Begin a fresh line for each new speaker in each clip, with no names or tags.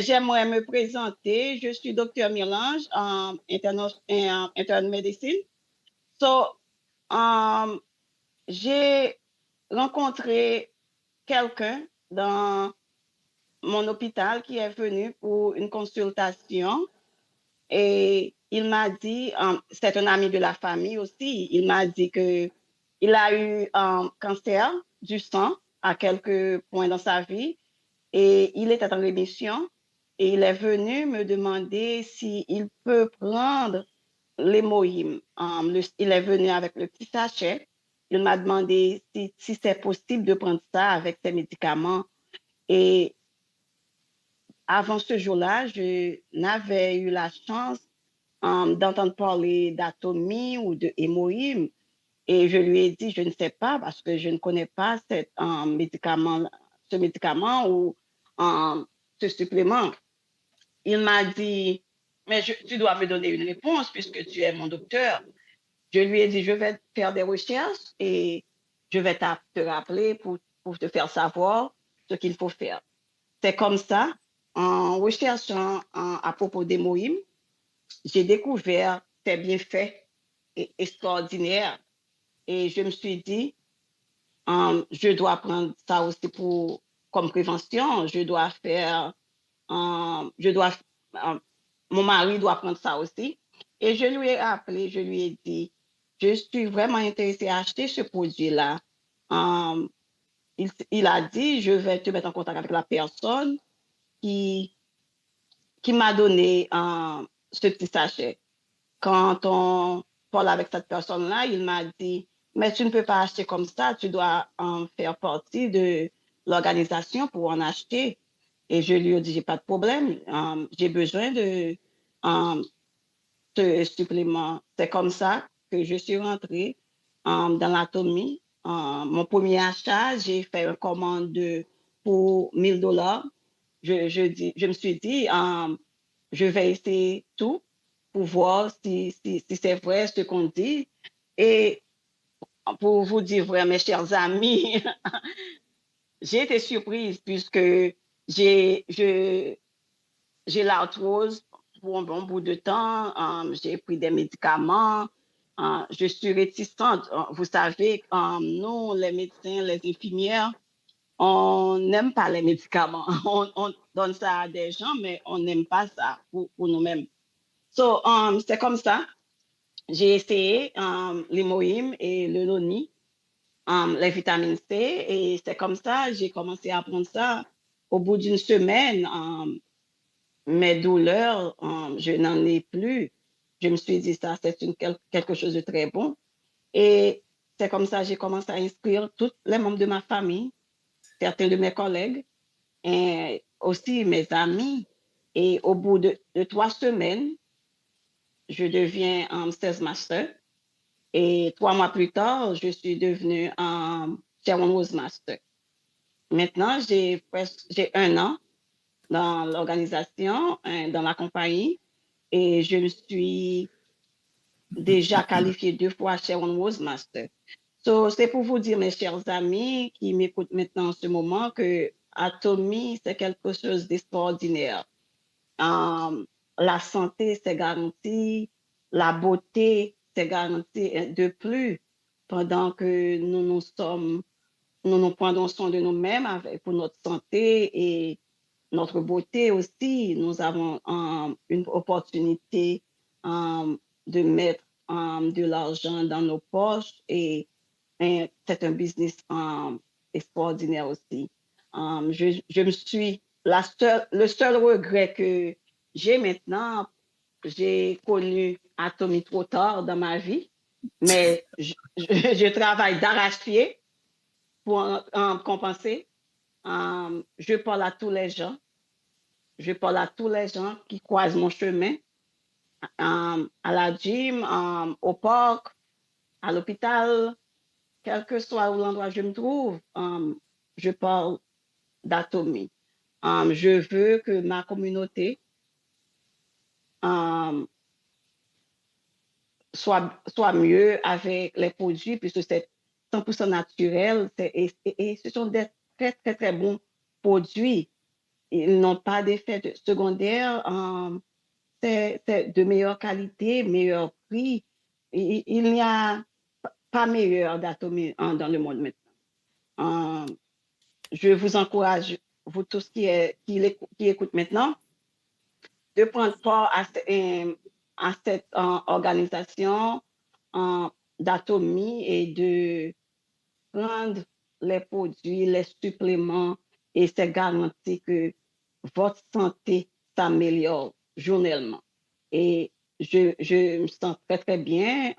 J'aimerais me présenter. Je suis docteur Milange en interne médecine. So, um, j'ai rencontré quelqu'un dans mon hôpital qui est venu pour une consultation et il m'a dit, c'est un ami de la famille aussi, il m'a dit que il a eu un cancer du sang à quelques points dans sa vie et il était en rémission et il est venu me demander s'il peut prendre l'hémoïne. Il est venu avec le petit sachet. Il m'a demandé si c'est possible de prendre ça avec ses médicaments. Et avant ce jour-là, je n'avais eu la chance d'entendre parler d'atomie ou de hémoïne. Et je lui ai dit, je ne sais pas parce que je ne connais pas ce médicament ou ce supplément. Il m'a dit, mais tu dois me donner une réponse puisque tu es mon docteur. Je lui ai dit, je vais faire des recherches et je vais te rappeler pour te faire savoir ce qu'il faut faire. C'est comme ça, en recherchant à propos des Moïm, j'ai découvert tes bienfaits extraordinaires et je me suis dit, je dois prendre ça aussi comme prévention. Je dois, euh, mon mari doit prendre ça aussi. Et je lui ai appelé, je lui ai dit, je suis vraiment intéressée à acheter ce produit-là. Euh, il a dit, je vais te mettre en contact avec la personne qui, qui m'a donné ce petit sachet. Quand on parle avec cette personne-là, il m'a dit, mais tu ne peux pas acheter comme ça, tu dois en faire partie de l'organisation pour en acheter. Et je lui ai dit, j'ai pas de problème, j'ai besoin de ce supplément. C'est comme ça que je suis rentrée dans l'anatomie. Mon premier achat, j'ai fait une commande pour $1000. Je me suis dit, je vais essayer tout pour voir si c'est vrai ce qu'on dit. Et pour vous dire vrai, mes chers amis, j'ai été surprise puisque j'ai je- j'ai l'arthrose pour un bon bout de temps. J'ai pris des médicaments. Je suis réticente. Vous savez, nous, les médecins, les infirmières, on n'aime pas les médicaments. On donne ça à des gens, mais on n'aime pas ça pour nous-mêmes. So, c'est comme ça. J'ai essayé l'hémoïne et le noni, les vitamines C, et c'est comme ça, j'ai commencé à prendre ça. Au bout d'une semaine, mes douleurs, je n'en ai plus. Je me suis dit, ça, c'est quelque chose de très bon. Et c'est comme ça, j'ai commencé à inscrire tous les membres de ma famille, certains de mes collègues, et aussi mes amis. Et au bout de 3 semaines, je deviens sales master. Et 3 mois plus tard, je suis devenue Sharon Rose Master. Maintenant, j'ai 1 an dans l'organisation, dans la compagnie, et je me suis déjà qualifiée 2 fois Sharon Rose Master. So, c'est pour vous dire, mes chers amis qui m'écoutent maintenant en ce moment, que Atomy, c'est quelque chose d'extraordinaire. Um, la santé, c'est garanti. La beauté, c'est garanti. De plus, pendant que nous nous prenons soin de nous-mêmes pour notre santé et notre beauté aussi, nous avons une opportunité de mettre de l'argent dans nos poches et c'est un business extraordinaire aussi. Je me suis le seul regret que j'ai maintenant, j'ai connu Atomy trop tard dans ma vie, mais je travaille d'arrache-pied pour compenser. Je parle à tous les gens. Je parle à tous les gens qui croisent mon chemin, à la gym, au parc, à l'hôpital, quel que soit l'endroit où je me trouve, je parle d'Atomy. Je veux que ma communauté um, soit mieux avec les produits, puisque c'est 100% naturel et ce sont des très, très, très bons produits. ils n'ont pas d'effet secondaire. C'est de meilleure qualité, meilleur prix. Il n'y a pas meilleur d'atomie dans le monde maintenant. Je vous encourage, vous tous qui écoutent maintenant, de prendre part à cette organisation d'atomie et de prendre les produits, les suppléments, et c'est garanti que votre santé s'améliore journellement. Et je me sens très, très bien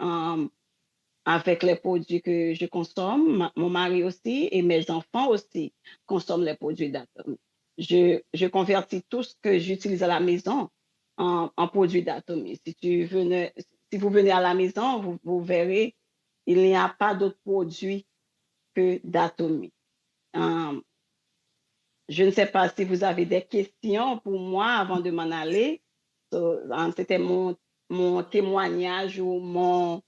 avec les produits que je consomme. Mon mari aussi et mes enfants aussi consomment les produits d'Atomy. Je convertis tout ce que j'utilise à la maison en produits d'Atomy. Si vous venez à la maison, vous verrez, il n'y a pas d'autres produits que d'Atomy. Um, je ne sais pas si vous avez des questions pour moi avant de m'en aller. C'était mon témoignage ou mon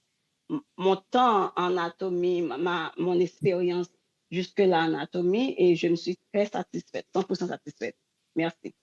temps en anatomie, mon expérience jusque-là en anatomie, et je me suis très satisfaite, 100% satisfaite. Merci.